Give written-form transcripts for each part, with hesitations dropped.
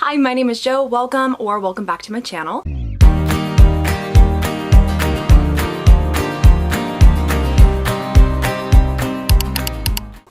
Hi, my name is Jo. Welcome back to my channel.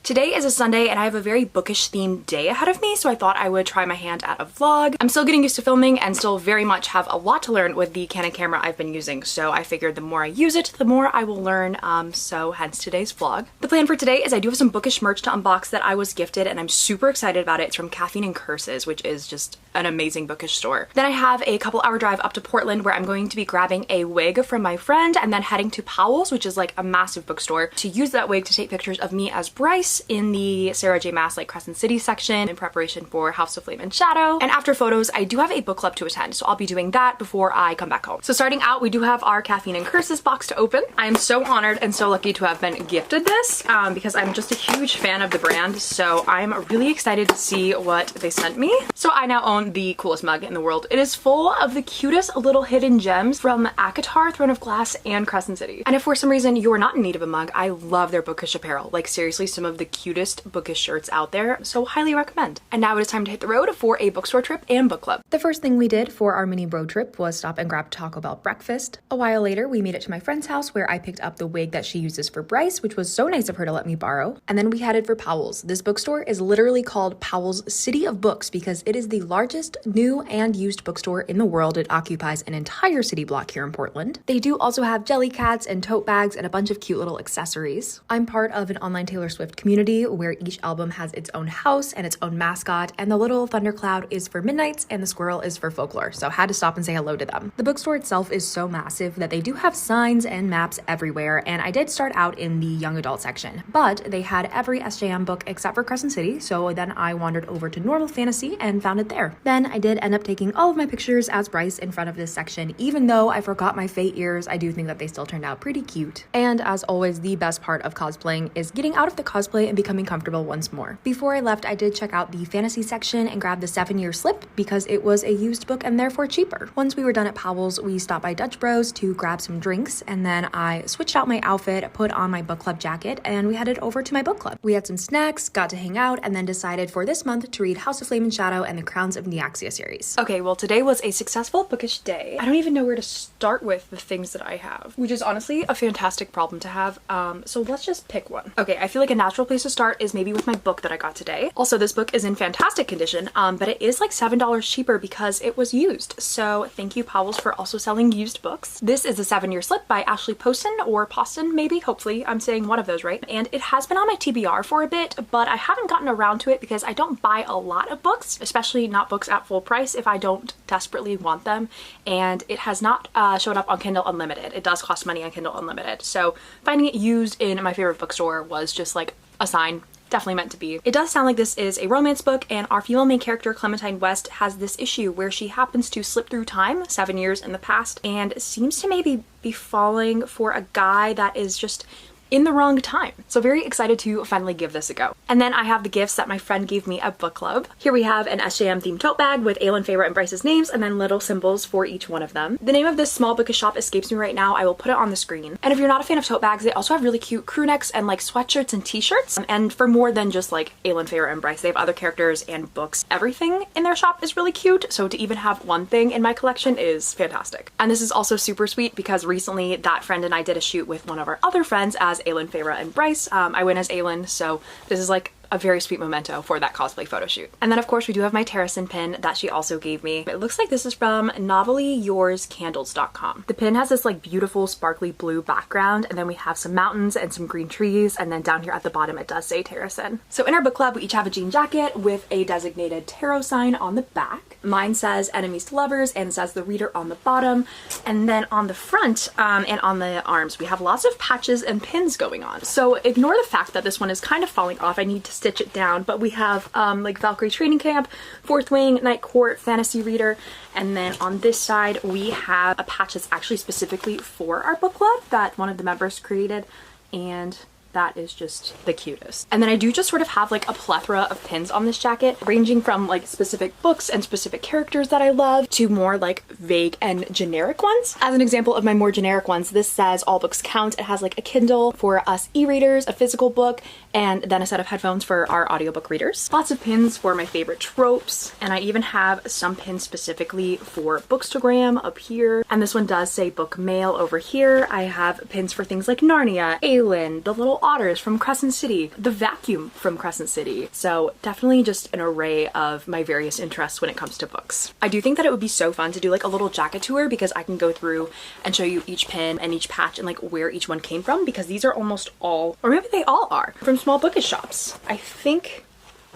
Today is a Sunday and I have a very bookish themed day ahead of me, so I thought I would try my hand at a vlog. I'm still getting used to filming and still very much have a lot to learn with the Canon camera I've been using, so I figured the more I use it, the more I will learn, so hence today's vlog. The plan for today is I do have some bookish merch to unbox that I was gifted and I'm super excited about it. It's from Caffeine and Curses, which is just an amazing bookish store. Then I have a couple-hour drive up to Portland where I'm going to be grabbing a wig from my friend and then heading to Powell's, which is like a massive bookstore, to use that wig to take pictures of me as Bryce in the Sarah J. Maas like Crescent City section in preparation for House of Flame and Shadow. And after photos, I do have a book club to attend, so I'll be doing that before I come back home. So starting out, we do have our Caffeine and Curses box to open. I am so honored and so lucky to have been gifted this because I'm just a huge fan of the brand, so I'm really excited to see what they sent me. So I now own the coolest mug in the world. It is full of the cutest little hidden gems from ACOTAR, Throne of Glass, and Crescent City. And if for some reason you are not in need of a mug, I love their bookish apparel. Like seriously, some of the cutest bookish shirts out there, so highly recommend. And now it is time to hit the road for a bookstore trip and book club. The first thing we did for our mini road trip was stop and grab Taco Bell breakfast. A while later, we made it to my friend's house where I picked up the wig that she uses for Bryce, which was so nice of her to let me borrow. And then we headed for Powell's. This bookstore is literally called Powell's City of Books because it is the largest new and used bookstore in the world. It occupies an entire city block here in Portland. They do also have jelly cats and tote bags and a bunch of cute little accessories. I'm part of an online Taylor Swift community where each album has its own house and its own mascot, and the little thundercloud is for Midnights and the squirrel is for Folklore, so had to stop and say hello to them. The bookstore itself is so massive that they do have signs and maps everywhere, and I did start out in the young adult section, but they had every SJM book except for Crescent City, so then I wandered over to normal fantasy and found it there. Then I did end up taking all of my pictures as Bryce in front of this section. Even though I forgot my fake ears, I do think that they still turned out pretty cute. And as always, the best part of cosplaying is getting out of the cosplay and becoming comfortable once more. Before I left, I did check out the fantasy section and grab the 7-year slip because it was a used book and therefore cheaper. Once we were done at Powell's, we stopped by Dutch Bros to grab some drinks, and then I switched out my outfit, put on my book club jacket, and we headed over to my book club. We had some snacks, got to hang out, and then decided for this month to read House of Flame and Shadow and the Crowns of Neaxia series. Okay, well today was a successful bookish day. I don't even know where to start with the things that I have, which is honestly a fantastic problem to have. So let's just pick one. Okay, I feel like a natural place to start is maybe with my book that I got today. Also, this book is in fantastic condition, but it is like $7 cheaper because it was used. So thank you, Powell's, for also selling used books. This is the 7-year slip by Ashley Poston, or Poston maybe, hopefully I'm saying one of those right. And it has been on my TBR for a bit, but I haven't gotten around to it because I don't buy a lot of books, especially not books at full price if I don't desperately want them. And it has not showed up on Kindle Unlimited. It does cost money on Kindle Unlimited. So finding it used in my favorite bookstore was just like a sign. Definitely meant to be. It does sound like this is a romance book, and our female main character, Clementine West, has this issue where she happens to slip through time 7 years in the past and seems to maybe be falling for a guy that is just in the wrong time. So very excited to finally give this a go. And then I have the gifts that my friend gave me at book club. Here we have an SJM themed tote bag with Aylin, Feyre, and Bryce's names, and then little symbols for each one of them. The name of this small bookish shop escapes me right now. I will put it on the screen. And if you're not a fan of tote bags, they also have really cute crew necks and like sweatshirts and t-shirts. And for more than just like Aylin, Feyre, and Bryce, they have other characters and books. Everything in their shop is really cute, so to even have one thing in my collection is fantastic. And this is also super sweet because recently that friend and I did a shoot with one of our other friends as Aylin, Feyre, and Bryce. I went as Aylin, so this is like a very sweet memento for that cosplay photo shoot. And then of course we do have my Terracin pin that she also gave me. It looks like this is from novellyourscandles.com. The pin has this like beautiful sparkly blue background, and then we have some mountains and some green trees, and then down here at the bottom it does say Terracin. So in our book club we each have a jean jacket with a designated tarot sign on the back. Mine says enemies to lovers and it says the reader on the bottom, and then on the front and on the arms we have lots of patches and pins going on. So ignore the fact that this one is kind of falling off. I need to stitch it down, but we have like Valkyrie Training Camp, Fourth Wing, Night Court, Fantasy Reader, and then on this side we have a patch that's actually specifically for our book club that one of the members created, and that is just the cutest. And then I do just sort of have like a plethora of pins on this jacket, ranging from like specific books and specific characters that I love to more like vague and generic ones. As an example of my more generic ones, this says all books count. It has like a Kindle for us e-readers, a physical book, and then a set of headphones for our audiobook readers. Lots of pins for my favorite tropes, and I even have some pins specifically for Bookstagram up here. And this one does say book mail over here. I have pins for things like Narnia, Aelin, the little otters from Crescent City, the vacuum from Crescent City. So definitely just an array of my various interests when it comes to books. I do think that it would be so fun to do like a little jacket tour, because I can go through and show you each pin and each patch and like where each one came from, because these are almost all, or maybe they all are, from small bookish shops. I think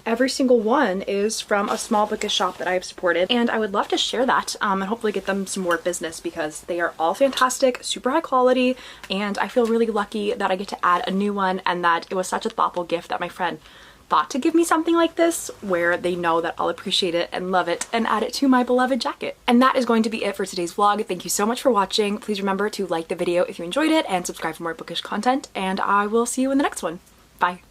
every single one is from a small bookish shop that I have supported, and I would love to share that and hopefully get them some more business, because they are all fantastic, super high quality, and I feel really lucky that I get to add a new one, and that it was such a thoughtful gift that my friend thought to give me something like this, where they know that I'll appreciate it and love it and add it to my beloved jacket. And that is going to be it for today's vlog. Thank you so much for watching. Please remember to like the video if you enjoyed it and subscribe for more bookish content, and I will see you in the next one. Bye.